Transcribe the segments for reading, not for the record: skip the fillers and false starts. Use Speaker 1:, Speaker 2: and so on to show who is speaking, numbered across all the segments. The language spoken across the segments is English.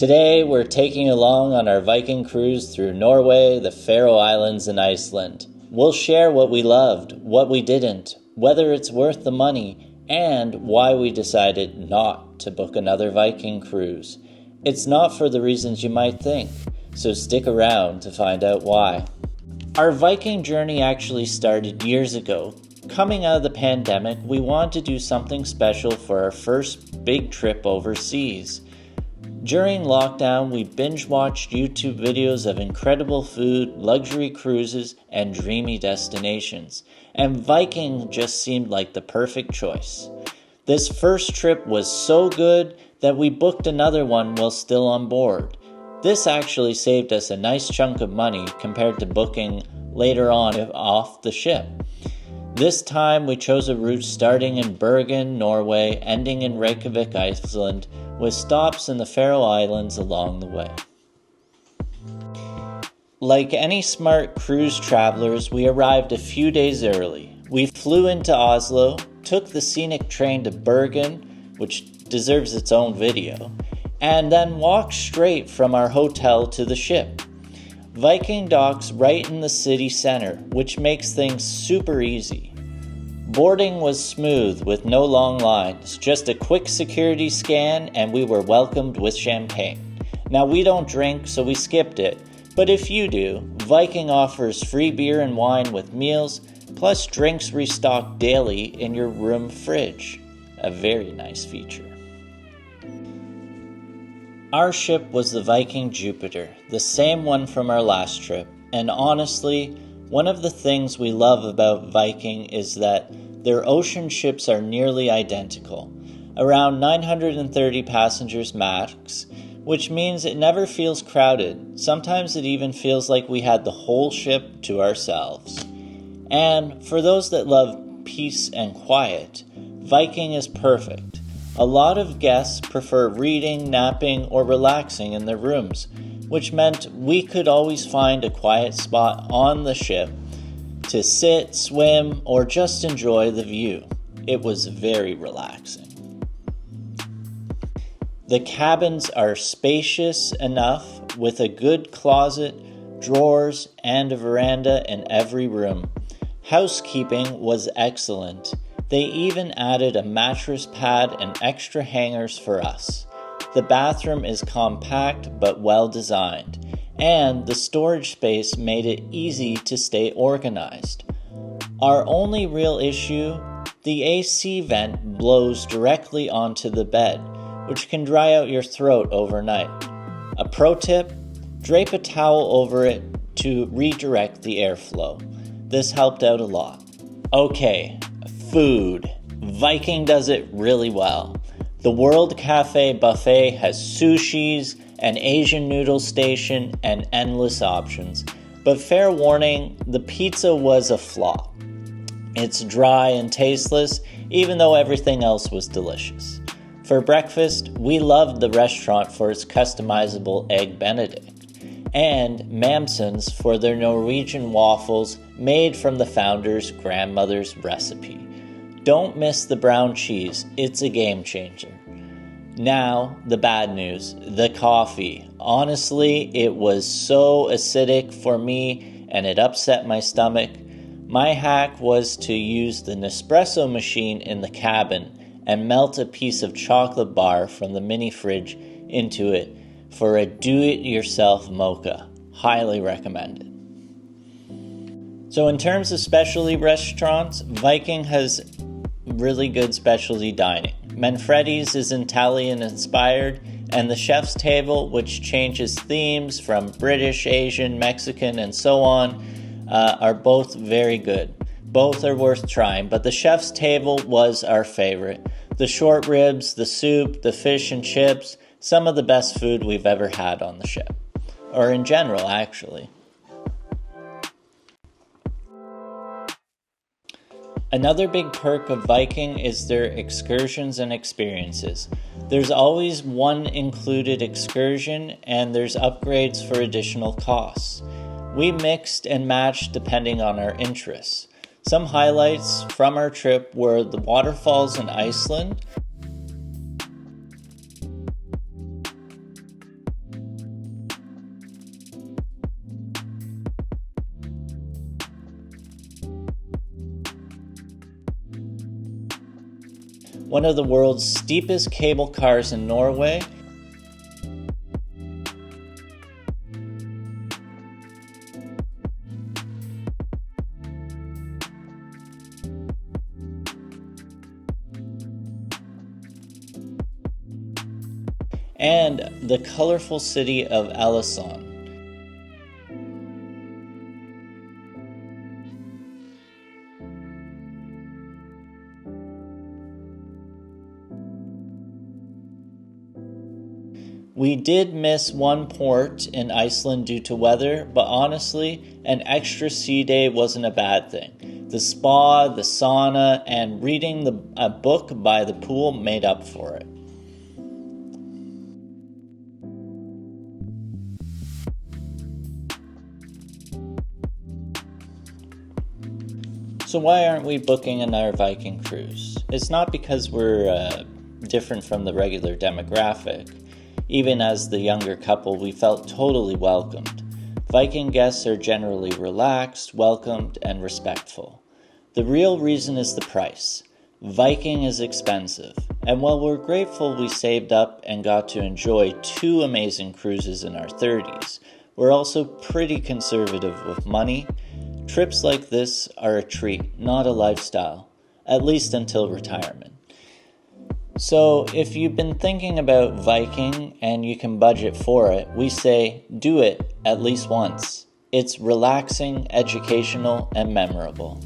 Speaker 1: Today, we're taking you along on our Viking cruise through Norway, the Faroe Islands, and Iceland. We'll share what we loved, what we didn't, whether it's worth the money, and why we decided not to book another Viking cruise. It's not for the reasons you might think, so stick around to find out why. Our Viking journey actually started years ago. Coming out of the pandemic, we wanted to do something special for our first big trip overseas. During lockdown, we binge-watched YouTube videos of incredible food, luxury cruises, and dreamy destinations, and Viking just seemed like the perfect choice. This first trip was so good that we booked another one while still on board. This actually saved us a nice chunk of money compared to booking later on off the ship. This time we chose a route starting in Bergen, Norway, ending in Reykjavik, Iceland, with stops in the Faroe Islands along the way. Like any smart cruise travelers, we arrived a few days early. We flew into Oslo, took the scenic train to Bergen, which deserves its own video, and then walked straight from our hotel to the ship. Viking docks right in the city center, which makes things super easy. Boarding was smooth with no long lines, just a quick security scan and we were welcomed with champagne. Now we don't drink, so we skipped it, but if you do, Viking offers free beer and wine with meals, plus drinks restocked daily in your room fridge. A very nice feature. Our ship was the Viking Jupiter, the same one from our last trip, and honestly, one of the things we love about Viking is that their ocean ships are nearly identical, around 930 passengers max, which means it never feels crowded. Sometimes it even feels like we had the whole ship to ourselves. And for those that love peace and quiet, Viking is perfect. A lot of guests prefer reading, napping, or relaxing in their rooms, which meant we could always find a quiet spot on the ship to sit, swim, or just enjoy the view. It was very relaxing. The cabins are spacious enough with a good closet, drawers, and a veranda in every room. Housekeeping was excellent. They even added a mattress pad and extra hangers for us. The bathroom is compact but well designed, and the storage space made it easy to stay organized. Our only real issue, the AC vent blows directly onto the bed, which can dry out your throat overnight. A pro tip, drape a towel over it to redirect the airflow. This helped out a lot. Okay. Food. Viking does it really well. The World Cafe buffet has sushis, an Asian noodle station, and endless options. But fair warning, the pizza was a flop. It's dry and tasteless, even though everything else was delicious. For breakfast, we loved the restaurant for its customizable egg benedict, and Mamson's for their Norwegian waffles made from the founder's grandmother's recipe. Don't miss the brown cheese, it's a game changer. Now, the bad news, the coffee. Honestly, it was so acidic for me and it upset my stomach. My hack was to use the Nespresso machine in the cabin and melt a piece of chocolate bar from the mini fridge into it for a do-it-yourself mocha. Highly recommended. So in terms of specialty restaurants, Viking has really good specialty dining. Manfredi's is Italian inspired, and the chef's table, which changes themes from British, Asian, Mexican, and so on, are both very good. Both are worth trying, but the chef's table was our favorite. The short ribs, the soup, the fish and chips, some of the best food we've ever had on the ship. Or in general, actually. Another big perk of Viking is their excursions and experiences. There's always one included excursion, and there's upgrades for additional costs. We mixed and matched depending on our interests. Some highlights from our trip were the waterfalls in Iceland, one of the world's steepest cable cars in Norway, and the colorful city of Iceland. We did miss one port in Iceland due to weather, but honestly, an extra sea day wasn't a bad thing. The spa, the sauna, and reading a book by the pool made up for it. So why aren't we booking another Viking cruise? It's not because we're different from the regular demographic. Even as the younger couple, we felt totally welcomed. Viking guests are generally relaxed, welcomed, and respectful. The real reason is the price. Viking is expensive, and while we're grateful we saved up and got to enjoy 2 amazing cruises in our 30s, we're also pretty conservative with money. Trips like this are a treat, not a lifestyle, at least until retirement. So if you've been thinking about Viking and you can budget for it, we say do it at least once. It's relaxing, educational, and memorable.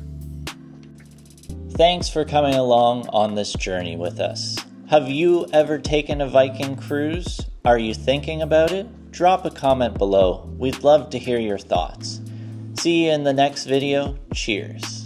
Speaker 1: Thanks for coming along on this journey with us. Have you ever taken a Viking cruise? Are you thinking about it? Drop a comment below. We'd love to hear your thoughts. See you in the next video. Cheers.